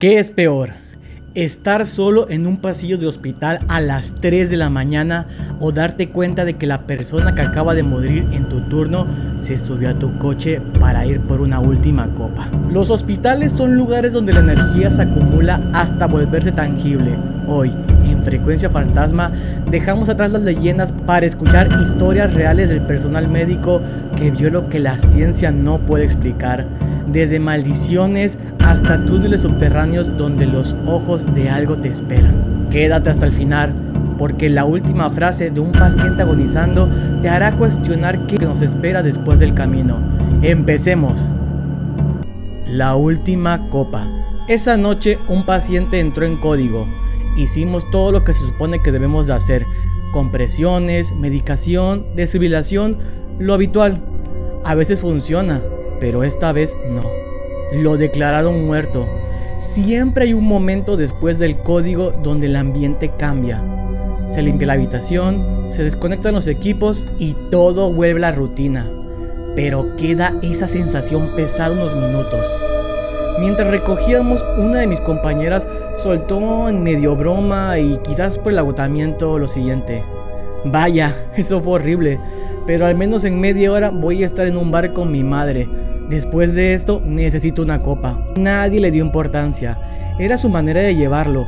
¿Qué es peor? ¿Estar solo en un pasillo de hospital a las 3 de la mañana o darte cuenta de que la persona que acaba de morir en tu turno se subió a tu coche para ir por una última copa? Los hospitales son lugares donde la energía se acumula hasta volverse tangible. Hoy, en Frecuencia Fantasma, dejamos atrás las leyendas para escuchar historias reales del personal médico que vio lo que la ciencia no puede explicar. Desde maldiciones hasta túneles subterráneos donde los ojos de algo te esperan. Quédate hasta el final, porque la última frase de un paciente agonizando te hará cuestionar qué nos espera después del camino. Empecemos. La última copa. Esa noche un paciente entró en código. Hicimos todo lo que se supone que debemos de hacer. Compresiones, medicación, desfibrilación, lo habitual. A veces funciona, pero esta vez no. Lo declararon muerto. Siempre hay un momento después del código donde el ambiente cambia. Se limpia la habitación, se desconectan los equipos y todo vuelve a la rutina. Pero queda esa sensación pesada unos minutos. Mientras recogíamos, una de mis compañeras soltó en medio broma y quizás por el agotamiento lo siguiente: vaya, eso fue horrible, pero al menos en media hora voy a estar en un bar con mi madre. Después de esto necesito una copa. Nadie le dio importancia, era su manera de llevarlo.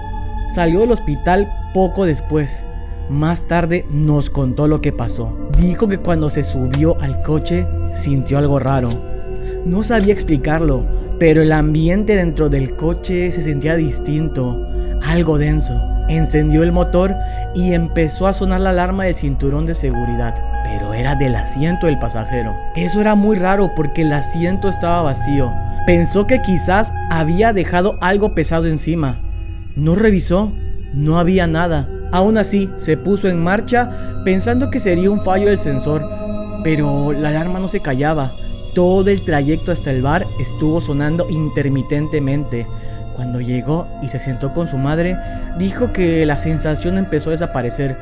Salió del hospital poco después. Más tarde nos contó lo que pasó. Dijo que cuando se subió al coche sintió algo raro. No sabía explicarlo, pero el ambiente dentro del coche se sentía distinto, algo denso. Encendió el motor y empezó a sonar la alarma del cinturón de seguridad, pero era del asiento del pasajero. Eso era muy raro porque el asiento estaba vacío. Pensó que quizás había dejado algo pesado encima. No revisó, no había nada. Aún así, se puso en marcha pensando que sería un fallo del sensor, pero la alarma no se callaba. Todo el trayecto hasta el bar estuvo sonando intermitentemente. Cuando llegó y se sentó con su madre, dijo que la sensación empezó a desaparecer.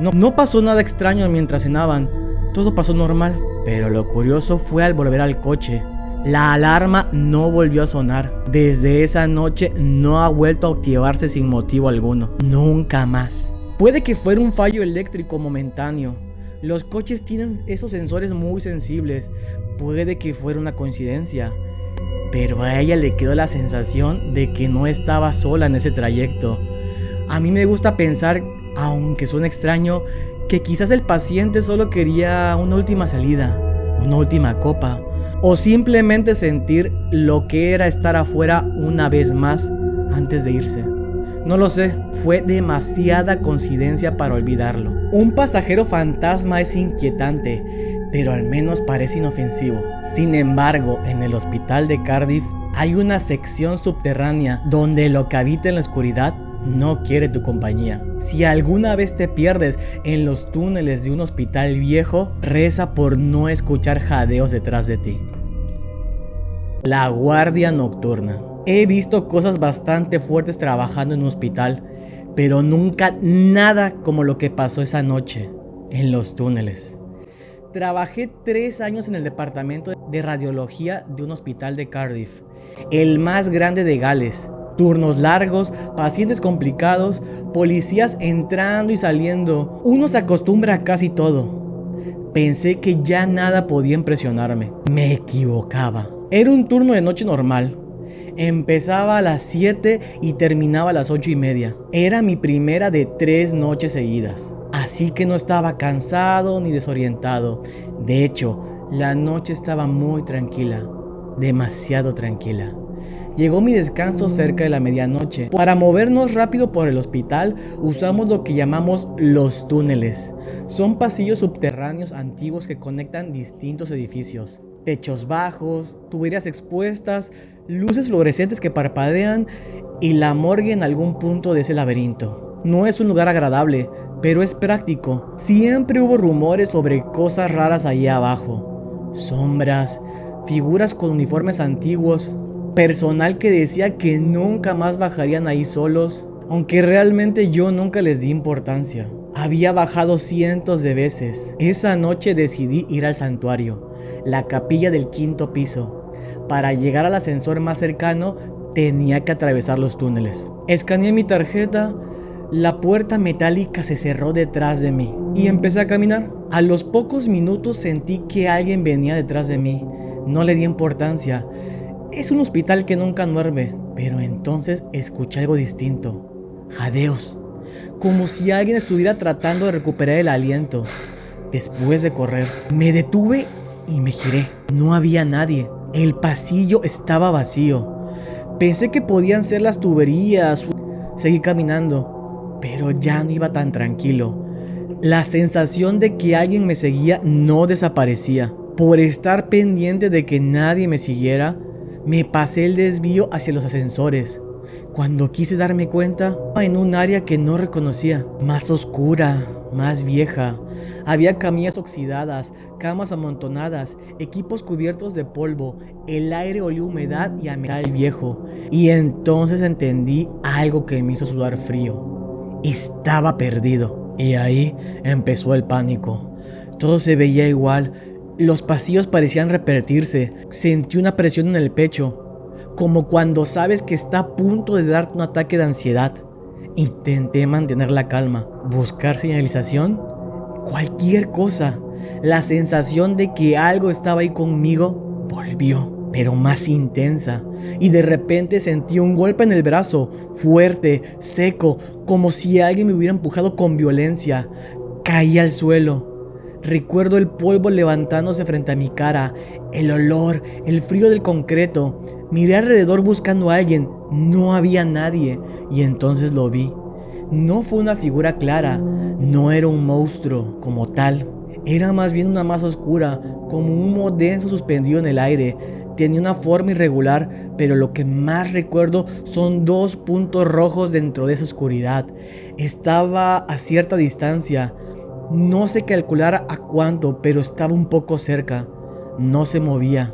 No pasó nada extraño mientras cenaban, todo pasó normal. Pero lo curioso fue al volver al coche. La alarma no volvió a sonar. Desde esa noche no ha vuelto a activarse sin motivo alguno. Nunca más. Puede que fuera un fallo eléctrico momentáneo. Los coches tienen esos sensores muy sensibles. Puede que fuera una coincidencia. Pero a ella le quedó la sensación de que no estaba sola en ese trayecto. A mí me gusta pensar, aunque suene extraño, que quizás el paciente solo quería una última salida, una última copa, o simplemente sentir lo que era estar afuera una vez más antes de irse. No lo sé, fue demasiada coincidencia para olvidarlo. Un pasajero fantasma es inquietante, pero al menos parece inofensivo. Sin embargo, en el hospital de Cardiff hay una sección subterránea donde lo que habita en la oscuridad no quiere tu compañía. Si alguna vez te pierdes en los túneles de un hospital viejo, reza por no escuchar jadeos detrás de ti. La guardia nocturna. He visto cosas bastante fuertes trabajando en un hospital, pero nunca nada como lo que pasó esa noche en los túneles. Trabajé 3 años en el departamento de radiología de un hospital de Cardiff, el más grande de Gales. Turnos largos, pacientes complicados, policías entrando y saliendo. Uno se acostumbra a casi todo. Pensé que ya nada podía impresionarme. Me equivocaba. Era un turno de noche normal. Empezaba a las 7 y terminaba a las 8:30. Era mi primera de 3 noches seguidas. Así que no estaba cansado ni desorientado. De hecho, la noche estaba muy tranquila. Demasiado tranquila. Llegó mi descanso cerca de la medianoche. Para movernos rápido por el hospital, usamos lo que llamamos los túneles. Son pasillos subterráneos antiguos que conectan distintos edificios. Techos bajos, tuberías expuestas, luces fluorescentes que parpadean y la morgue en algún punto de ese laberinto. No es un lugar agradable, pero es práctico. Siempre hubo rumores sobre cosas raras allá abajo. Sombras, figuras con uniformes antiguos, personal que decía que nunca más bajarían ahí solos, aunque realmente yo nunca les di importancia. Había bajado cientos de veces. Esa noche decidí ir al santuario, la capilla del 5.º piso. Para llegar al ascensor más cercano Tenía que atravesar los túneles. Escaneé mi tarjeta, la puerta metálica se cerró detrás de mí y empecé a caminar. A los pocos minutos sentí que alguien venía detrás de mí. No le di importancia. Es un hospital que nunca duerme, pero entonces escuché algo distinto. Jadeos, como si alguien estuviera tratando de recuperar el aliento. Después de correr, me detuve y me giré. No había nadie. El pasillo estaba vacío. Pensé que podían ser las tuberías. Seguí caminando, pero ya no iba tan tranquilo. La sensación de que alguien me seguía no desaparecía. Por estar pendiente de que nadie me siguiera, me pasé el desvío hacia los ascensores. Cuando quise darme cuenta, en un área que no reconocía, más oscura, más vieja. Había camillas oxidadas, camas amontonadas, equipos cubiertos de polvo. El aire olía a humedad y a metal viejo. Y entonces entendí algo que me hizo sudar frío. Estaba perdido. Y ahí empezó el pánico. Todo se veía igual. Los pasillos parecían repetirse. Sentí una presión en el pecho, como cuando sabes que está a punto de darte un ataque de ansiedad. Intenté mantener la calma, buscar señalización, cualquier cosa. La sensación de que algo estaba ahí conmigo volvió, pero más intensa. Y de repente sentí un golpe en el brazo, fuerte, seco, como si alguien me hubiera empujado con violencia. Caí al suelo. Recuerdo el polvo levantándose frente a mi cara, el olor, el frío del concreto. Miré alrededor buscando a alguien. No había nadie. Y entonces lo vi. No fue una figura clara. No era un monstruo como tal. Era más bien una masa oscura, como un humo denso suspendido en el aire. Tenía una forma irregular, pero lo que más recuerdo son 2 puntos rojos dentro de esa oscuridad. Estaba a cierta distancia. No sé calcular a cuánto, pero estaba un poco cerca. No se movía,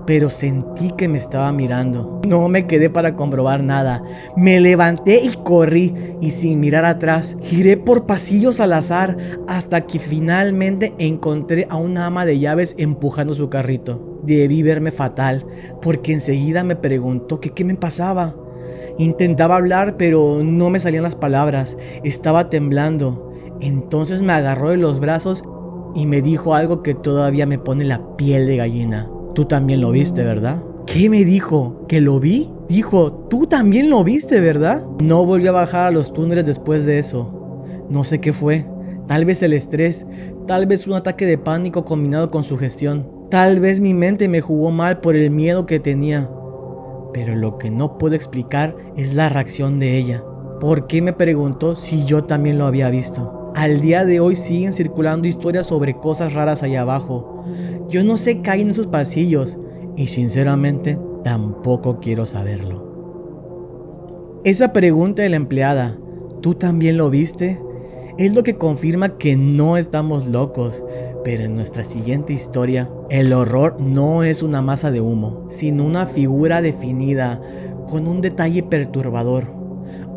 pero sentí que me estaba mirando. No me quedé para comprobar nada. Me levanté y corrí, y sin mirar atrás, giré por pasillos al azar hasta que finalmente encontré a una ama de llaves empujando su carrito. Debí verme fatal, porque enseguida me preguntó que qué me pasaba. Intentaba hablar, pero no me salían las palabras. Estaba temblando. Entonces me agarró de los brazos y me dijo algo que todavía me pone la piel de gallina. Tú también lo viste, ¿verdad? ¿Qué me dijo? ¿Que lo vi? Dijo, tú también lo viste, ¿verdad? No volví a bajar a los túneles después de eso. No sé qué fue. Tal vez el estrés, tal vez un ataque de pánico combinado con sugestión. Tal vez mi mente me jugó mal por el miedo que tenía. Pero lo que no puedo explicar es la reacción de ella. ¿Por qué me preguntó si yo también lo había visto? Al día de hoy siguen circulando historias sobre cosas raras allá abajo. Yo no sé qué hay en esos pasillos y sinceramente tampoco quiero saberlo. Esa pregunta de la empleada, ¿tú también lo viste?, es lo que confirma que no estamos locos. Pero en nuestra siguiente historia, el horror no es una masa de humo, sino una figura definida con un detalle perturbador.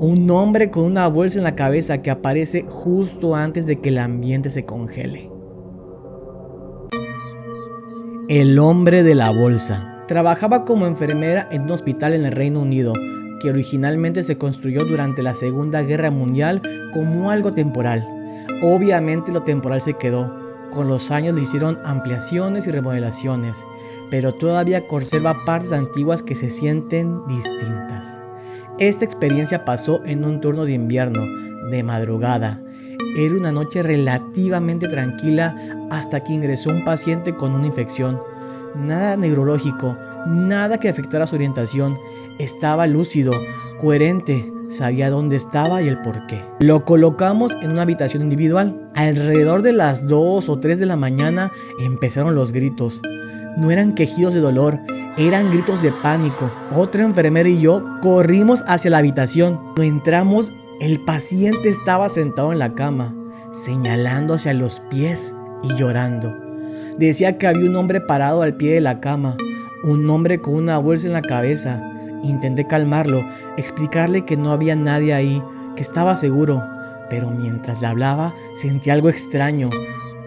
Un hombre con una bolsa en la cabeza que aparece justo antes de que el ambiente se congele. El hombre de la bolsa. Trabajaba como enfermera en un hospital en el Reino Unido, que originalmente se construyó durante la Segunda Guerra Mundial como algo temporal. Obviamente lo temporal se quedó. Con los años le hicieron ampliaciones y remodelaciones, pero todavía conserva partes antiguas que se sienten distintas. Esta experiencia pasó en un turno de invierno, de madrugada. Era una noche relativamente tranquila hasta que ingresó un paciente con una infección. Nada neurológico, nada que afectara su orientación. Estaba lúcido, coherente, sabía dónde estaba y el por qué. Lo colocamos en una habitación individual. Alrededor de las 2 o 3 de la mañana empezaron los gritos. No eran quejidos de dolor, eran gritos de pánico. Otra enfermera y yo corrimos hacia la habitación. Cuando entramos, el paciente estaba sentado en la cama, señalando hacia los pies y llorando. Decía que había un hombre parado al pie de la cama, un hombre con una bolsa en la cabeza. Intenté calmarlo, explicarle que no había nadie ahí, que estaba seguro, pero mientras le hablaba sentí algo extraño.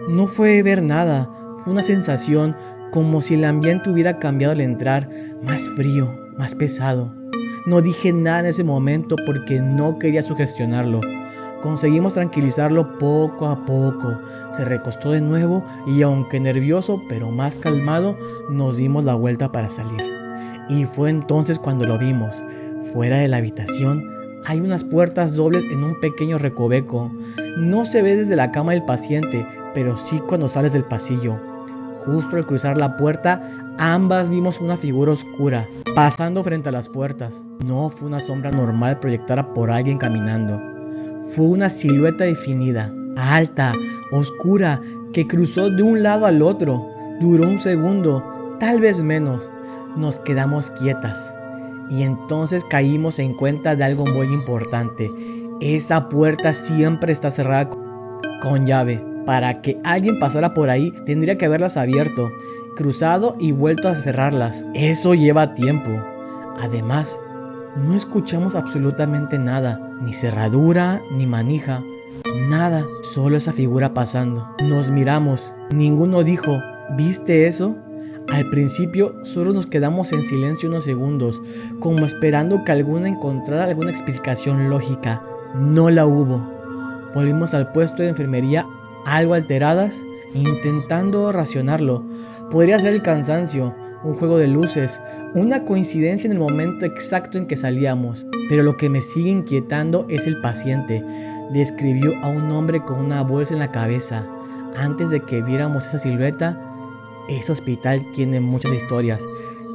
No fue ver nada, fue una sensación como si el ambiente hubiera cambiado al entrar, más frío, más pesado. No dije nada en ese momento porque no quería sugestionarlo. Conseguimos tranquilizarlo poco a poco. Se recostó de nuevo y, aunque nervioso pero más calmado, nos dimos la vuelta para salir. Y fue entonces cuando lo vimos. Fuera de la habitación hay unas puertas dobles en un pequeño recoveco. No se ve desde la cama del paciente, pero sí cuando sales del pasillo. Justo al cruzar la puerta, ambas vimos una figura oscura pasando frente a las puertas. No fue una sombra normal proyectada por alguien caminando. Fue una silueta definida, alta, oscura, que cruzó de un lado al otro. Duró un segundo, tal vez menos. Nos quedamos quietas. Y entonces caímos en cuenta de algo muy importante. Esa puerta siempre está cerrada con llave. Para que alguien pasara por ahí, tendría que haberlas abierto, cruzado y vuelto a cerrarlas. Eso lleva tiempo. Además, no escuchamos absolutamente nada. Ni cerradura, ni manija. Nada. Solo esa figura pasando. Nos miramos. Ninguno dijo, ¿viste eso? Al principio solo nos quedamos en silencio unos segundos, como esperando que alguna encontrara alguna explicación lógica. No la hubo. Volvimos al puesto de enfermería algo alteradas, intentando racionarlo. Podría ser el cansancio, un juego de luces, una coincidencia en el momento exacto en que salíamos. Pero lo que me sigue inquietando es el paciente. Describió a un hombre con una bolsa en la cabeza. Antes de que viéramos esa silueta, ese hospital tiene muchas historias.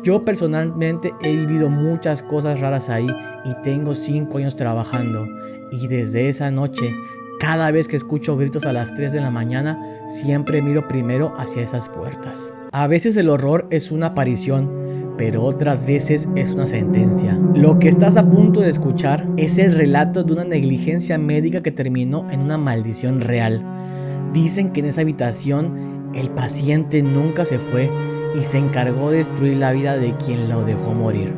Yo personalmente he vivido muchas cosas raras ahí y tengo 5 años trabajando. Y desde esa noche, cada vez que escucho gritos a las 3 de la mañana, siempre miro primero hacia esas puertas. A veces el horror es una aparición, pero otras veces es una sentencia. Lo que estás a punto de escuchar es el relato de una negligencia médica que terminó en una maldición real. Dicen que en esa habitación el paciente nunca se fue y se encargó de destruir la vida de quien lo dejó morir.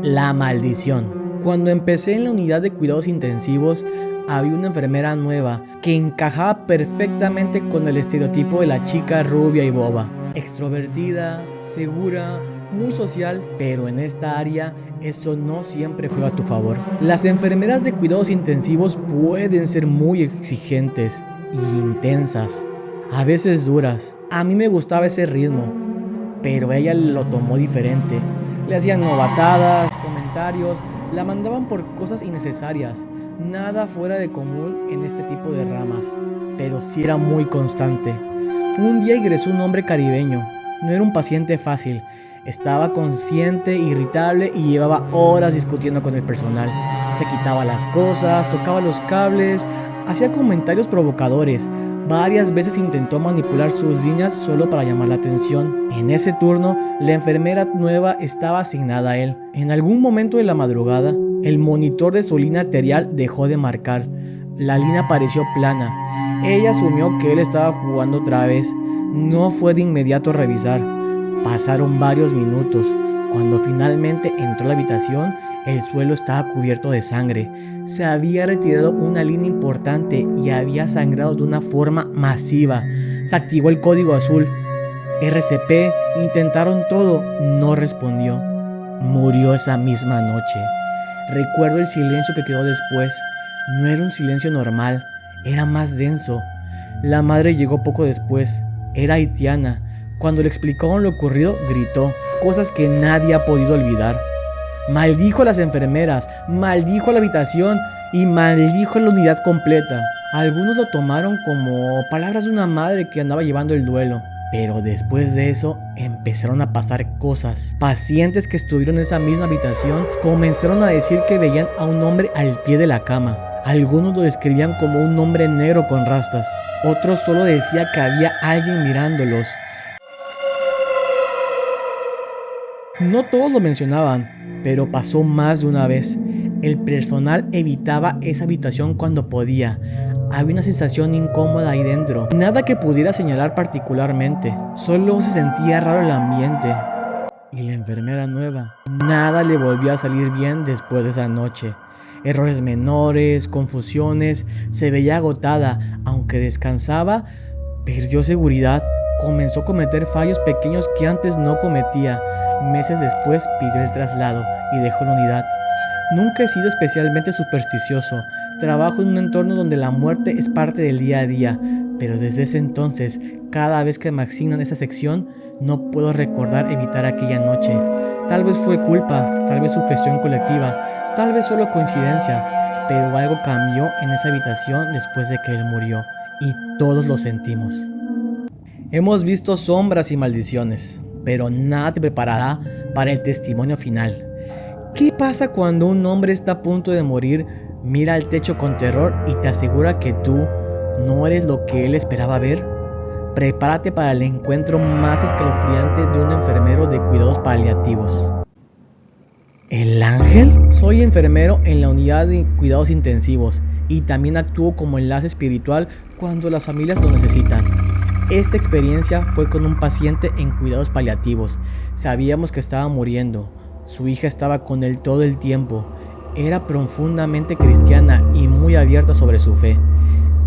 La maldición. Cuando empecé en la unidad de cuidados intensivos, había una enfermera nueva que encajaba perfectamente con el estereotipo de la chica rubia y boba. Extrovertida, segura, muy social, pero en esta área eso no siempre juega a tu favor. Las enfermeras de cuidados intensivos pueden ser muy exigentes y intensas, a veces duras. A mí me gustaba ese ritmo, pero ella lo tomó diferente. Le hacían novatadas, comentarios, la mandaban por cosas innecesarias. Nada fuera de común en este tipo de ramas, pero sí era muy constante. Un día ingresó un hombre caribeño. No era un paciente fácil. Estaba consciente, irritable y llevaba horas discutiendo con el personal. Se quitaba las cosas, tocaba los cables, hacía comentarios provocadores. Varias veces intentó manipular sus líneas solo para llamar la atención. En ese turno, la enfermera nueva estaba asignada a él. En algún momento de la madrugada, el monitor de su línea arterial dejó de marcar. La línea pareció plana. Ella asumió que él estaba jugando otra vez. No fue de inmediato a revisar. Pasaron varios minutos. Cuando finalmente entró a la habitación, el suelo estaba cubierto de sangre. Se había retirado una línea importante y había sangrado de una forma masiva. Se activó el código azul. RCP, intentaron todo, no respondió. Murió esa misma noche. Recuerdo el silencio que quedó después. No era un silencio normal, era más denso. La madre llegó poco después. Era haitiana. Cuando le explicaron lo ocurrido, gritó cosas que nadie ha podido olvidar. Maldijo a las enfermeras, maldijo a la habitación y maldijo a la unidad completa. Algunos lo tomaron como palabras de una madre que andaba llevando el duelo. Pero después de eso empezaron a pasar cosas. Pacientes que estuvieron en esa misma habitación comenzaron a decir que veían a un hombre al pie de la cama. Algunos lo describían como un hombre negro con rastas. Otros solo decían que había alguien mirándolos. No todos lo mencionaban, pero pasó más de una vez. El personal evitaba esa habitación cuando podía. Había una sensación incómoda ahí dentro. Nada que pudiera señalar particularmente. Solo se sentía raro el ambiente. Y la enfermera nueva. Nada le volvió a salir bien después de esa noche. Errores menores, confusiones. Se veía agotada. Aunque descansaba, perdió seguridad. Comenzó a cometer fallos pequeños que antes no cometía. Meses después pidió el traslado y dejó la unidad. Nunca he sido especialmente supersticioso. Trabajo en un entorno donde la muerte es parte del día a día, pero desde ese entonces, cada vez que me asignan esa sección, no puedo recordar evitar aquella noche. Tal vez fue culpa, tal vez sugestión colectiva, tal vez solo coincidencias, pero algo cambió en esa habitación después de que él murió, y todos lo sentimos. Hemos visto sombras y maldiciones, pero nada te preparará para el testimonio final. ¿Qué pasa cuando un hombre está a punto de morir, mira al techo con terror y te asegura que tú no eres lo que él esperaba ver? Prepárate para el encuentro más escalofriante de un enfermero de cuidados paliativos. ¿El ángel? Soy enfermero en la unidad de cuidados intensivos y también actúo como enlace espiritual cuando las familias lo necesitan. Esta experiencia fue con un paciente en cuidados paliativos. Sabíamos que estaba muriendo. Su hija estaba con él todo el tiempo. Era profundamente cristiana y muy abierta sobre su fe.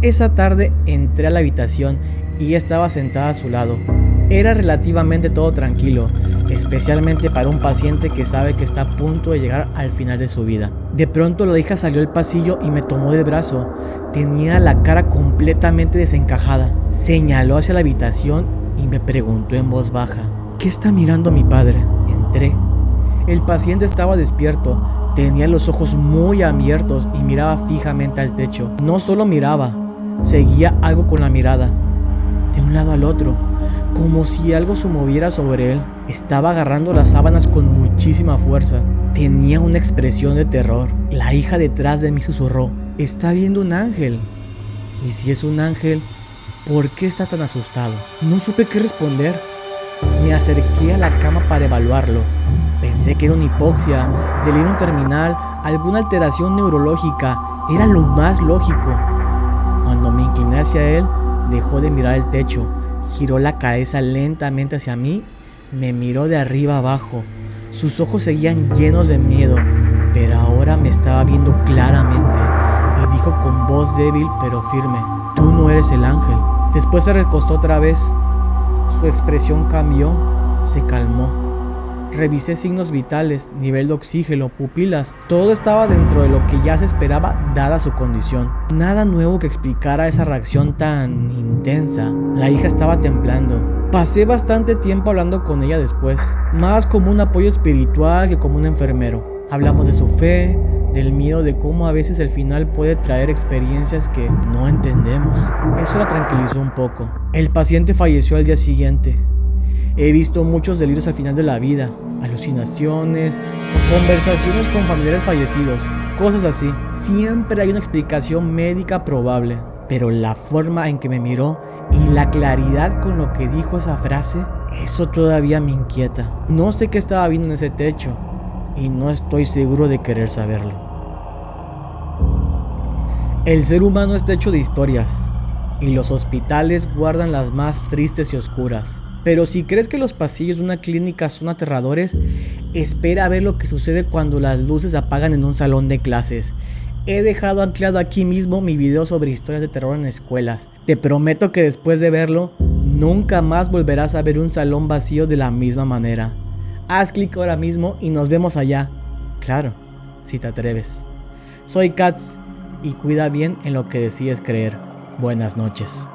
Esa tarde entré a la habitación y ella estaba sentada a su lado. Era relativamente todo tranquilo, especialmente para un paciente que sabe que está a punto de llegar al final de su vida. De pronto la hija salió al pasillo y me tomó del brazo. Tenía la cara completamente desencajada. Señaló hacia la habitación y me preguntó en voz baja: ¿qué está mirando mi padre? Entré. El paciente estaba despierto, tenía los ojos muy abiertos y miraba fijamente al techo. No solo miraba, seguía algo con la mirada, de un lado al otro, como si algo se moviera sobre él. Estaba agarrando las sábanas con muchísima fuerza. Tenía una expresión de terror. La hija detrás de mí susurró: está viendo un ángel. Y si es un ángel, ¿por qué está tan asustado? No supe qué responder. Me acerqué a la cama para evaluarlo. Pensé que era una hipoxia, delirio terminal, alguna alteración neurológica. Era lo más lógico. Cuando me incliné hacia él, dejó de mirar el techo, giró la cabeza lentamente hacia mí, me miró de arriba abajo. Sus ojos seguían llenos de miedo, pero ahora me estaba viendo claramente y dijo con voz débil pero firme: tú no eres el ángel. Después se recostó otra vez. Su expresión cambió, se calmó. Revisé signos vitales, nivel de oxígeno, pupilas. Todo estaba dentro de lo que ya se esperaba dada su condición. Nada nuevo que explicara esa reacción tan intensa. La hija estaba temblando. Pasé bastante tiempo hablando con ella después, más como un apoyo espiritual que como un enfermero. Hablamos de su fe, del miedo de cómo a veces el final puede traer experiencias que no entendemos. Eso la tranquilizó un poco. El paciente falleció al día siguiente. He visto muchos delirios al final de la vida, alucinaciones, conversaciones con familiares fallecidos, cosas así. Siempre hay una explicación médica probable, pero la forma en que me miró y la claridad con lo que dijo esa frase, eso todavía me inquieta. No sé qué estaba viendo en ese techo y no estoy seguro de querer saberlo. El ser humano está hecho de historias y los hospitales guardan las más tristes y oscuras. Pero si crees que los pasillos de una clínica son aterradores, espera a ver lo que sucede cuando las luces se apagan en un salón de clases. He dejado anclado aquí mismo mi video sobre historias de terror en escuelas. Te prometo que después de verlo, nunca más volverás a ver un salón vacío de la misma manera. Haz clic ahora mismo y nos vemos allá. Claro, si te atreves. Soy Katz y cuida bien en lo que decides creer. Buenas noches.